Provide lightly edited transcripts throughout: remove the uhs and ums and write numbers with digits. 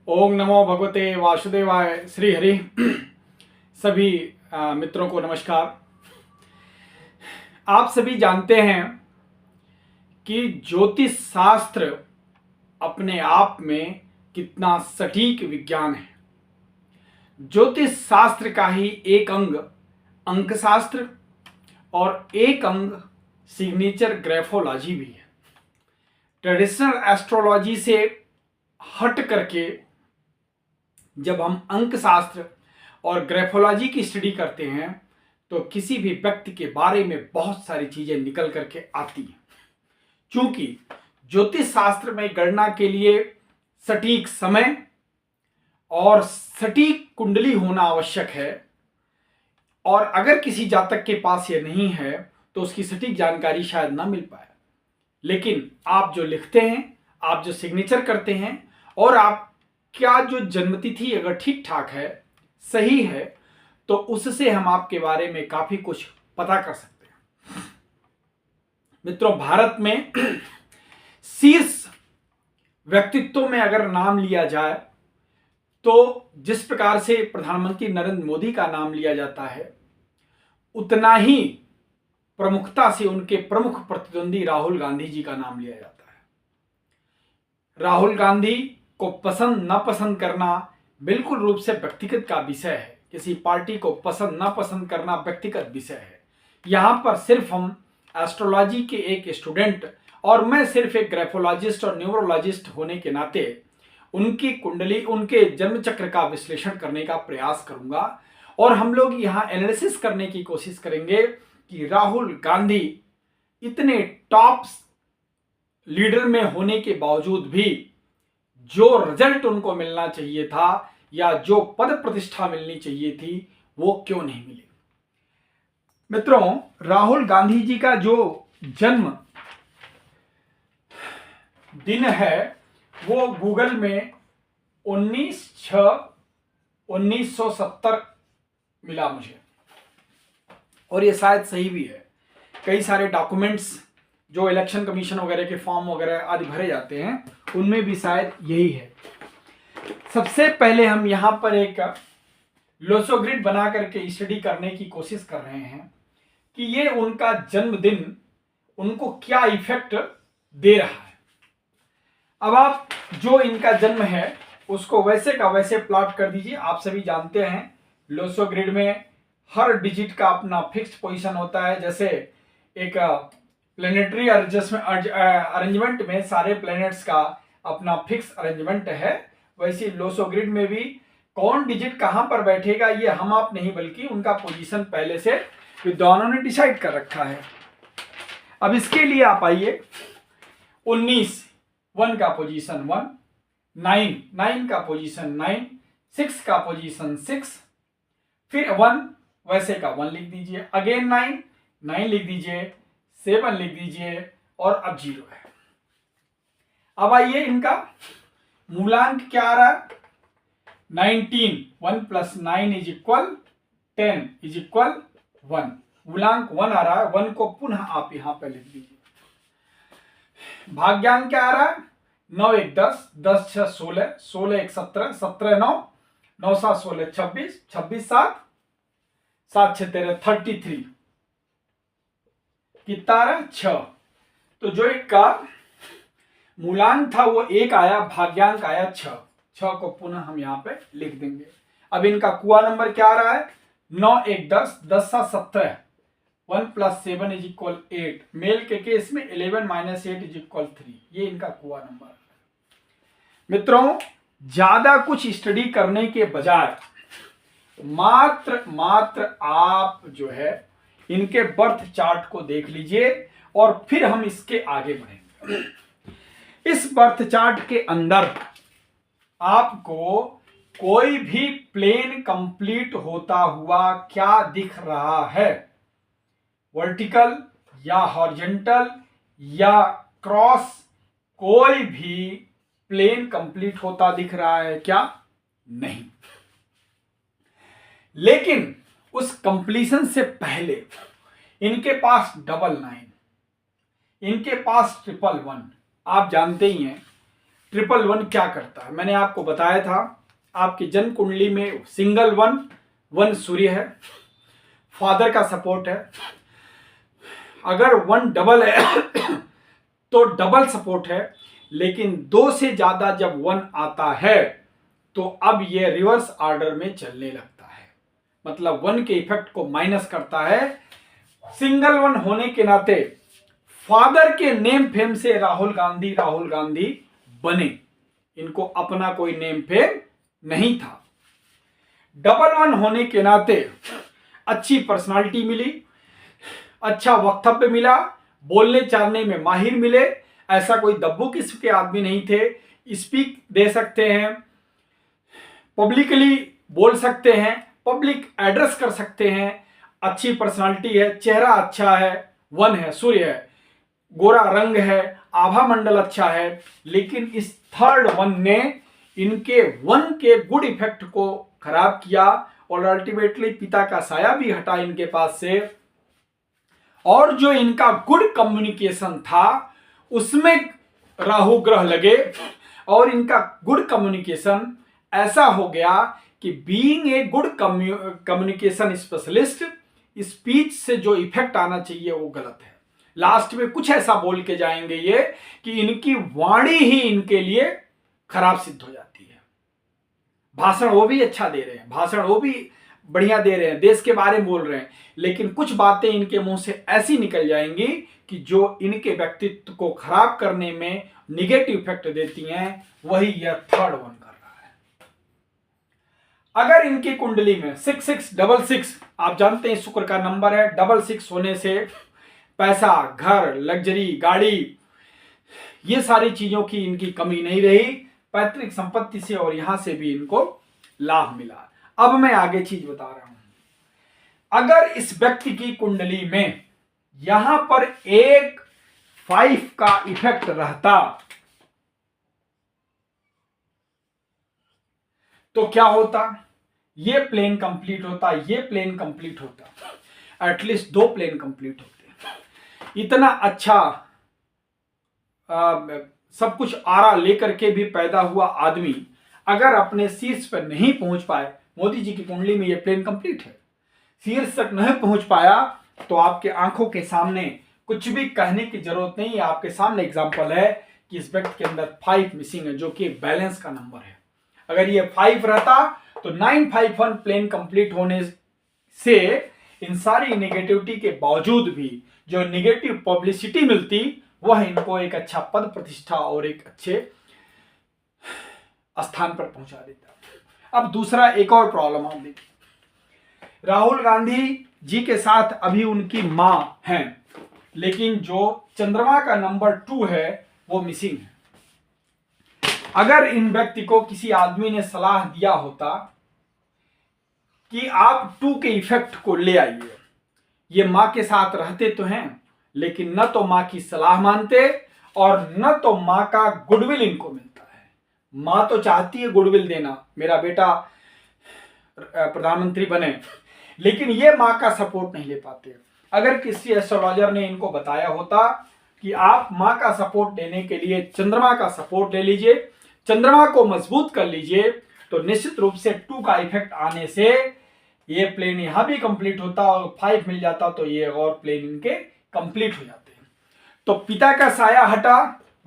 ओम नमो भगवते वासुदेवाय। श्री हरि। सभी मित्रों को नमस्कार। आप सभी जानते हैं कि ज्योतिष शास्त्र अपने आप में कितना सटीक विज्ञान है। ज्योतिष शास्त्र का ही एक अंग अंक शास्त्र और एक अंग सिग्नेचर ग्राफोलॉजी भी है। ट्रेडिशनल एस्ट्रोलॉजी से हट करके जब हम अंक शास्त्र और ग्राफोलॉजी की स्टडी करते हैं तो किसी भी व्यक्ति के बारे में बहुत सारी चीजें निकल करके आती हैं। क्योंकि ज्योतिष शास्त्र में गणना के लिए सटीक समय और सटीक कुंडली होना आवश्यक है, और अगर किसी जातक के पास ये नहीं है तो उसकी सटीक जानकारी शायद ना मिल पाए। लेकिन आप जो लिखते हैं, आप जो सिग्नेचर करते हैं, और आप क्या जो जन्मतिथि अगर ठीक ठाक है, सही है, तो उससे हम आपके बारे में काफी कुछ पता कर सकते हैं। मित्रों, भारत में शीर्ष व्यक्तित्व में अगर नाम लिया जाए तो जिस प्रकार से प्रधानमंत्री नरेंद्र मोदी का नाम लिया जाता है, उतना ही प्रमुखता से उनके प्रमुख प्रतिद्वंदी राहुल गांधी जी का नाम लिया जाता है। राहुल गांधी को पसंद ना पसंद करना बिल्कुल रूप से व्यक्तिगत का विषय है। किसी पार्टी को पसंद ना पसंद करना व्यक्तिगत विषय है। यहां पर सिर्फ हम एस्ट्रोलॉजी के एक स्टूडेंट और मैं सिर्फ एक ग्राफोलॉजिस्ट और न्यूमरोलॉजिस्ट होने के नाते उनकी कुंडली, उनके जन्म चक्र का विश्लेषण करने का प्रयास करूंगा। और हम लोग यहाँ एनालिसिस करने की कोशिश करेंगे कि राहुल गांधी इतने टॉप लीडर में होने के बावजूद भी जो रिजल्ट उनको मिलना चाहिए था या जो पद प्रतिष्ठा मिलनी चाहिए थी, वो क्यों नहीं मिली। मित्रों, राहुल गांधी जी का जो जन्म दिन है वो गूगल में 19/6/1970 मिला मुझे, और ये शायद सही भी है। कई सारे डॉक्यूमेंट्स जो इलेक्शन कमीशन वगैरह के फॉर्म वगैरह आदि भरे जाते हैं, उनमें भी शायद यही है। सबसे पहले हम यहाँ पर एक लोसोग्रिड बना करके स्टडी करने की कोशिश कर रहे हैं कि ये उनका जन्मदिन उनको क्या इफेक्ट दे रहा है। अब आप जो इनका जन्म है उसको वैसे का वैसे प्लॉट कर दीजिए। आप सभी जानते हैं लोसोग्रिड में हर डिजिट का अपना फिक्स्ड पोजीशन होता है। जैसे एक प्लेनेटरी अरेंजमेंट में सारे प्लैनेट्स का अपना फिक्स अरेंजमेंट है, वैसे लोसोग्रिड में भी कौन डिजिट कहां पर बैठेगा ये हम आप नहीं बल्कि उनका पोजीशन पहले से विद्वानों ने डिसाइड कर रखा है। अब इसके लिए आप आइए, 19 1 का पोजीशन 1, 9 का पोजीशन 9, 6 का पोजीशन 6, फिर 1 वैसे का 1 लिख दीजिए, अगेन 9 लिख दीजिए, 7 लिख दीजिए, और अब 0 है। अब आइए, इनका मूलांक क्या आ रहा है? 19, 1 + 9 = 10 = 1। मूलांक 1 आ रहा है, 1 को पुनः आप यहां पर लिख दीजिए। भाग्यांक क्या आ रहा है? 9 1 10, 10 6 16, 16 1 17, 17 9, 9 7 16 26, 26 7, 7 6 13 33। कितना आ रहा है? 6। तो जो एक का मूलांक था वो 1 आया, भाग्यांक आया 6। 6 को पुनः हम यहां पे लिख देंगे। अब इनका कुआ नंबर क्या आ रहा है? 9 1 10, 10 7 17, 1 + 7 = 8। मेल के केस में 11 - 8 = 3। ये इनका कुआ नंबर है। मित्रों, ज्यादा कुछ स्टडी करने के बजाय मात्र आप जो है इनके बर्थ चार्ट को देख लीजिए और फिर हम इसके आगे बढ़ेंगे। इस बर्थ चार्ट के अंदर आपको कोई भी प्लेन कंप्लीट होता हुआ क्या दिख रहा है? वर्टिकल या हॉरिजॉन्टल या क्रॉस, कोई भी प्लेन कंप्लीट होता दिख रहा है क्या? नहीं। लेकिन उस कंप्लीशन से पहले इनके पास 999, इनके पास 111। आप जानते ही हैं ट्रिपल वन क्या करता है? मैंने आपको बताया था, आपकी जन्म कुंडली में सिंगल वन, वन सूर्य है, फादर का सपोर्ट है। अगर वन डबल है तो डबल सपोर्ट है, लेकिन दो से ज्यादा जब वन आता है तो अब ये रिवर्स ऑर्डर में चलने लगता है, मतलब वन के इफेक्ट को माइनस करता है। सिंगल वन होने के नाते फादर के नेम फेम से राहुल गांधी बने, इनको अपना कोई नेम फेम नहीं था। डबल वन होने के नाते अच्छी पर्सनालिटी मिली, अच्छा वक्तव्य मिला, बोलने चालने में माहिर मिले, ऐसा कोई दब्बू किस्म के आदमी नहीं थे, स्पीक दे सकते हैं, पब्लिकली बोल सकते हैं, पब्लिक एड्रेस कर सकते हैं, अच्छी पर्सनालिटी है, चेहरा अच्छा है, वन है, सूर्य है, गोरा रंग है, आभा मंडल अच्छा है। लेकिन इस थर्ड वन ने इनके वन के गुड इफेक्ट को खराब किया और अल्टीमेटली पिता का साया भी हटा इनके पास से, और जो इनका गुड कम्युनिकेशन था उसमें राहु ग्रह लगे और इनका गुड कम्युनिकेशन ऐसा हो गया कि being a good communication specialist, speech से जो इफेक्ट आना चाहिए वो गलत है। लास्ट में कुछ ऐसा बोल के जाएंगे ये कि इनकी वाणी ही इनके लिए खराब सिद्ध हो जाती है। भाषण वो भी अच्छा दे रहे हैं, भाषण वो भी बढ़िया दे रहे हैं, देश के बारे में बोल रहे हैं, लेकिन कुछ बातें इनके मुंह से ऐसी निकल जाएंगी कि जो इनके व्यक्तित्व को खराब करने में निगेटिव इफेक्ट देती हैं, वही यह थर्ड वन कर रहा है। अगर इनकी कुंडली में 6666, आप जानते हैं शुक्र का नंबर है, 66 होने से पैसा, घर, लग्जरी, गाड़ी, ये सारी चीजों की इनकी कमी नहीं रही, पैतृक संपत्ति से और यहां से भी इनको लाभ मिला। अब मैं आगे चीज बता रहा हूं। अगर इस व्यक्ति की कुंडली में यहां पर एक 5 का इफेक्ट रहता तो क्या होता? ये प्लेन कंप्लीट होता, ये प्लेन कंप्लीट होता, एटलीस्ट 2 प्लेन कंप्लीट होते। इतना अच्छा सब कुछ आरा लेकर के भी पैदा हुआ आदमी अगर अपने शीर्ष पर नहीं पहुंच पाए, मोदी जी की कुंडली में ये प्लेन कंप्लीट है, शीर्ष तक नहीं पहुंच पाया, तो आपके आंखों के सामने कुछ भी कहने की जरूरत नहीं है। आपके सामने एग्जांपल है कि इस व्यक्ति के अंदर 5 मिसिंग है, जो कि बैलेंस का नंबर है। अगर ये 5 रहता तो 951 प्लेन कंप्लीट होने से इन सारी नेगेटिविटी के बावजूद भी जो नेगेटिव पब्लिसिटी मिलती, वह इनको एक अच्छा पद प्रतिष्ठा और एक अच्छे स्थान पर पहुंचा देता। अब दूसरा एक और प्रॉब्लम आप देखिए, राहुल गांधी जी के साथ अभी उनकी मां हैं, लेकिन जो चंद्रमा का नंबर 2 है वो मिसिंग है। अगर इन व्यक्ति को किसी आदमी ने सलाह दिया होता कि आप 2 के इफेक्ट को ले आइए, ये मां के साथ रहते तो हैं, लेकिन न तो मां की सलाह मानते और न तो मां का गुडविल इनको मिलता है। मां तो चाहती है गुडविल देना, मेरा बेटा प्रधानमंत्री बने, लेकिन ये मां का सपोर्ट नहीं ले पाते। अगर किसी एस्ट्रोलॉजर ने इनको बताया होता कि आप मां का सपोर्ट लेने के लिए चंद्रमा का सपोर्ट ले लीजिए, चंद्रमा को मजबूत कर लीजिए, तो निश्चित रूप से 2 का इफेक्ट आने से ये प्लेन यहां भी कंप्लीट होता और 5 मिल जाता, तो ये और प्लेन इनके कंप्लीट हो जाते हैं। तो पिता का साया हटा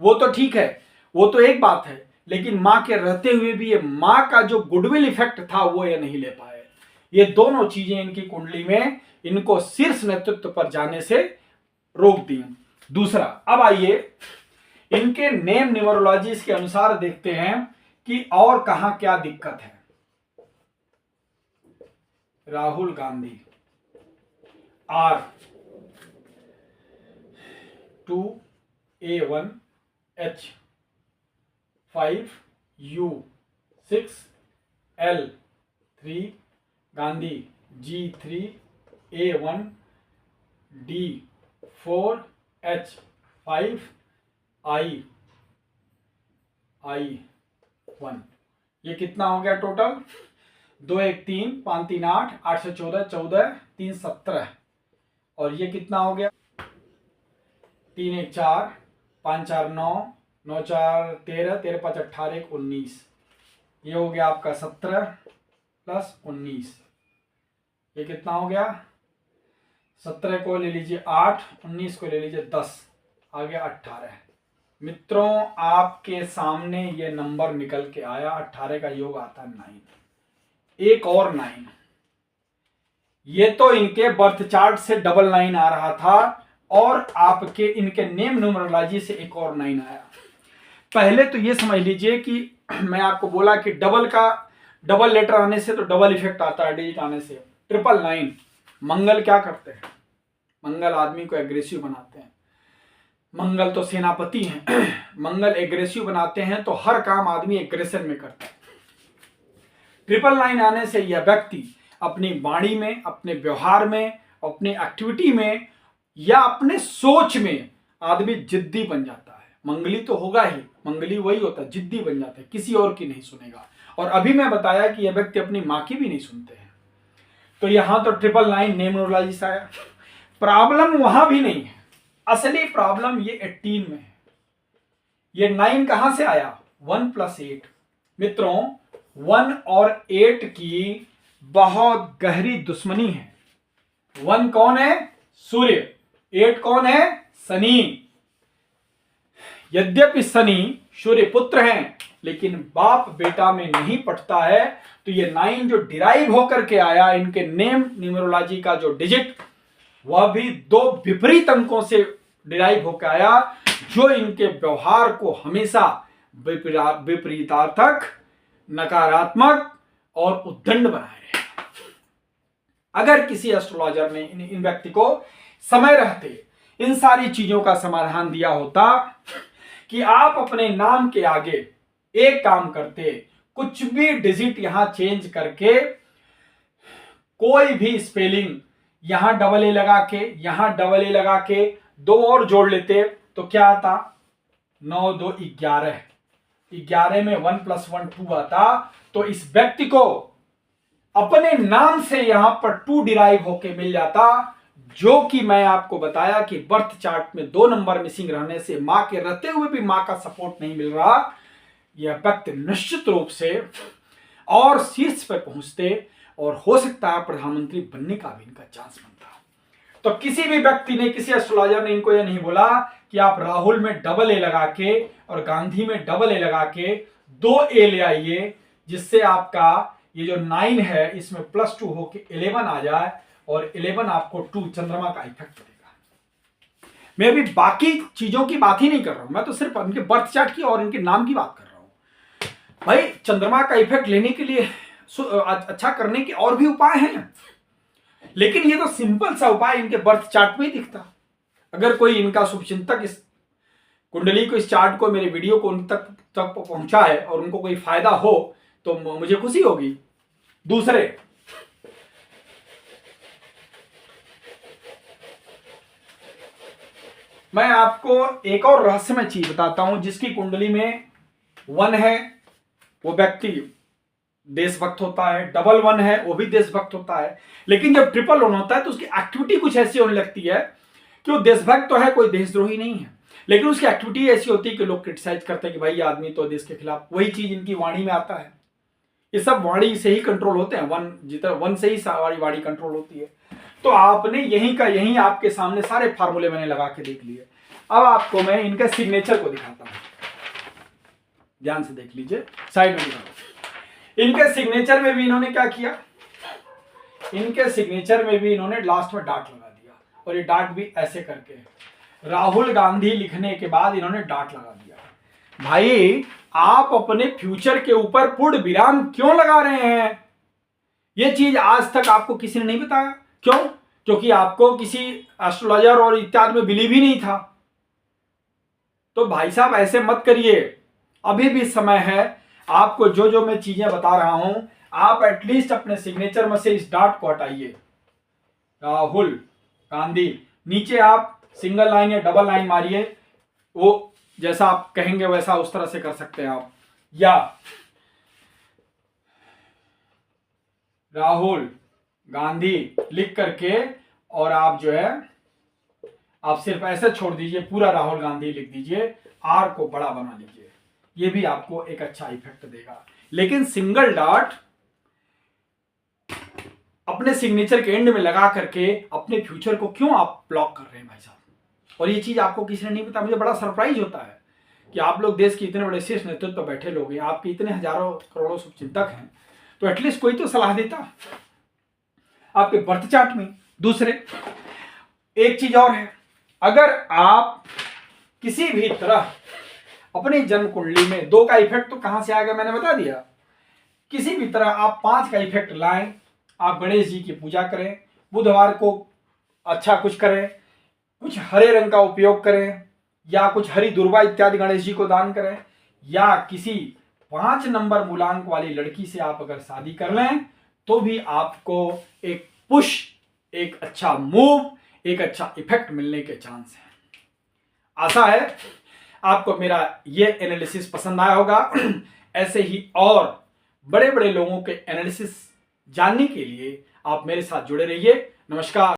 वो तो ठीक है, वो तो एक बात है, लेकिन मां के रहते हुए भी ये मां का जो गुडविल इफेक्ट था वो ये नहीं ले पाए। ये दोनों चीजें इनकी कुंडली में इनको शीर्ष नेतृत्व पर जाने से रोक दी। दूसरा, अब आइए इनके नेम न्यूमरोलॉजी के अनुसार देखते हैं कि और कहां क्या दिक्कत है। Rahul Gandhi R 2 A1 H 5 U 6 L 3 Gandhi G3 A1 D 4 H 5 I 1। ये कितना हो गया टोटल? 2 1 3 5 3 8 8 से 14 14 3 17, और ये कितना हो गया? 3 1 4 5 4 9 9 4 13, 13 5 18, 19, ये हो गया आपका 17 प्लस 19, ये कितना हो गया? 17 को ले लीजिए 8, 19 को ले लीजिए 10, आ गया 18। मित्रों आपके सामने ये नंबर निकल के आया, 18 का योग आता है 9, एक और 9। ये तो इनके बर्थ चार्ट से डबल 9 आ रहा था और आपके इनके नेम न्यूमरोलॉजी से एक और 9 आया। पहले तो ये समझ लीजिए कि मैं आपको बोला कि डबल लेटर आने से तो डबल इफेक्ट आता है, डिजिट आने से। 999 मंगल क्या करते हैं? मंगल आदमी को एग्रेसिव बनाते हैं। मंगल तो सेनापति हैं। मंगल एग्रेसिव बनाते हैं तो हर काम आदमी एग्रेशन में करता है। 999 आने से यह व्यक्ति अपनी वाणी में, अपने व्यवहार में, अपने एक्टिविटी में या अपने सोच में आदमी जिद्दी बन जाता है। मंगली तो होगा ही, मंगली वही होता है, जिद्दी बन जाता है, किसी और की नहीं सुनेगा। और अभी मैं बताया कि यह व्यक्ति अपनी माँ की भी नहीं सुनते हैं। तो यहां तो 999 नेम न्यूमरोलॉजी से आया। प्रॉब्लम वहां भी नहीं है, असली प्रॉब्लम ये 18 में है। ये 9 कहां से आया? 1 + 8। मित्रों 1 और 8 की बहुत गहरी दुश्मनी है। 1 कौन है? सूर्य। 8 कौन है? शनि। यद्यपि शनि सूर्य पुत्र हैं, लेकिन बाप बेटा में नहीं पटता है। तो ये 9 जो डिराइव होकर के आया, इनके नेम न्यूमरोलॉजी का जो डिजिट, वह भी 2 विपरीत अंकों से डिराइव होकर आया, जो इनके व्यवहार को हमेशा विपरीतार्थक, नकारात्मक और उद्दंड बनाए रहे। अगर किसी एस्ट्रोलॉजर ने इन व्यक्ति को समय रहते इन सारी चीजों का समाधान दिया होता कि आप अपने नाम के आगे एक काम करते, कुछ भी डिजिट यहां चेंज करके, कोई भी स्पेलिंग यहां डबल ए लगा के, यहां डबल ए लगा के 2 और जोड़ लेते, तो क्या आता? 9 2 11, 11 में 1 + 1 2 आता। तो इस व्यक्ति को अपने नाम से यहां पर 2 डिराइव होके मिल जाता, जो कि मैं आपको बताया कि बर्थ चार्ट में 2 नंबर मिसिंग रहने से, मां के रहते हुए भी मां का सपोर्ट नहीं मिल रहा, यह व्यक्ति निश्चित रूप से और शीर्ष पर पहुंचते और हो सकता है प्रधानमंत्री बनने का भी इनका चांस बनता। तो किसी भी व्यक्ति ने, किसी एस्ट्रोलॉजर ने इनको यह नहीं बोला कि आप राहुल में डबल ए लगा के और गांधी में डबल ए लगा के 2 ए ले आइए, जिससे आपका ये जो 9 है इसमें +2 होके 11 आ जाए, और 11 आपको 2 चंद्रमा का इफेक्ट देगा। मैं अभी बाकी चीजों की बात ही नहीं कर रहा हूं, मैं तो सिर्फ इनके बर्थ चार्ट की और इनके नाम की बात कर रहा हूं। भाई चंद्रमा का इफेक्ट लेने के लिए अच्छा करने के और भी उपाय हैं, लेकिन ये तो सिंपल सा उपाय इनके बर्थ चार्ट में ही दिखता। अगर कोई इनका शुभचिंतक इस कुंडली को, इस चार्ट को, मेरे वीडियो को उन तक पहुंचा है और उनको कोई फायदा हो तो मुझे खुशी होगी। दूसरे, मैं आपको एक और रहस्यमय चीज बताता हूं। जिसकी कुंडली में 1 है वो व्यक्ति देशभक्त होता है, डबल 1 है वो भी देशभक्त होता है, लेकिन जब 1 होता है तो उसकी एक्टिविटी कुछ ऐसी होने लगती है कि वो देशभक्त तो है, कोई देशद्रोही नहीं है, लेकिन उसकी एक्टिविटी ऐसी होती है कि लोग क्रिटिसाइज करते हैं कि भाई ये आदमी तो देश के खिलाफ। वही चीज इनकी वाणी में आता है। ये सब वाणी से ही कंट्रोल होते हैं, 1 जितना 1 से ही सारी वाणी कंट्रोल होती है। तो आपने यहीं का यहीं आपके सामने सारे फार्मूले मैंने लगा के देख लिए। अब आपको मैं इनके सिग्नेचर को दिखाता हूं, ध्यान से देख लीजिए, साइड में दिखाता। इनके सिग्नेचर में भी इन्होंने क्या किया? इनके सिग्नेचर में भी इन्होंने लास्ट में डॉट लगा दिया, और ये डॉट भी ऐसे करके, राहुल गांधी लिखने के बाद इन्होंने डॉट लगा दिया। भाई आप अपने फ्यूचर के ऊपर पूर्ण विराम क्यों लगा रहे हैं? ये चीज आज तक आपको किसी ने नहीं बताया। क्यों? क्योंकि आपको किसी एस्ट्रोलॉजर और इत्यादि में बिलीव ही नहीं था। तो भाई साहब ऐसे मत करिए, अभी भी समय है। आपको जो जो मैं चीजें बता रहा हूं, आप एटलीस्ट अपने सिग्नेचर में से इस डॉट को हटाइए, राहुल गांधी। नीचे आप सिंगल लाइन या डबल लाइन मारिए, वो जैसा आप कहेंगे वैसा उस तरह से कर सकते हैं आप, या राहुल गांधी लिख करके और आप जो है आप सिर्फ ऐसे छोड़ दीजिए, पूरा राहुल गांधी लिख दीजिए, आर को बड़ा बना लीजिए, ये भी आपको एक अच्छा इफेक्ट देगा। लेकिन सिंगल डॉट अपने सिग्नेचर के एंड में लगा करके अपने फ्यूचर को क्यों आप ब्लॉक कर रहे हैं भाई साहब? और ये चीज आपको किसी ने नहीं बताया। मुझे बड़ा सरप्राइज होता है कि आप लोग देश के इतने बड़े शीर्ष नेतृत्व पर बैठे लोग हैं, आपके इतने हजारों करोड़ों शुभचिंतक हैं, तो एटलीस्ट कोई तो सलाह देता आपके बर्थ चार्ट में। दूसरे एक चीज और है, अगर आप किसी भी तरह अपनी जन्म कुंडली में 2 का इफेक्ट तो कहां से आ गया मैंने बता दिया, किसी भी तरह आप 5 का इफेक्ट लाएं, आप गणेश जी की पूजा करें, बुधवार को अच्छा कुछ करें, कुछ हरे रंग का उपयोग करें, या कुछ हरी दुर्वा इत्यादि गणेश जी को दान करें, या किसी 5 नंबर मूलांक वाली लड़की से आप अगर शादी कर लें तो भी आपको एक पुश, एक अच्छा मूव, एक अच्छा इफेक्ट मिलने के चांस है। आशा है आपको मेरा ये एनालिसिस पसंद आया होगा। ऐसे ही और बड़े बड़े लोगों के एनालिसिस जानने के लिए आप मेरे साथ जुड़े रहिए। नमस्कार।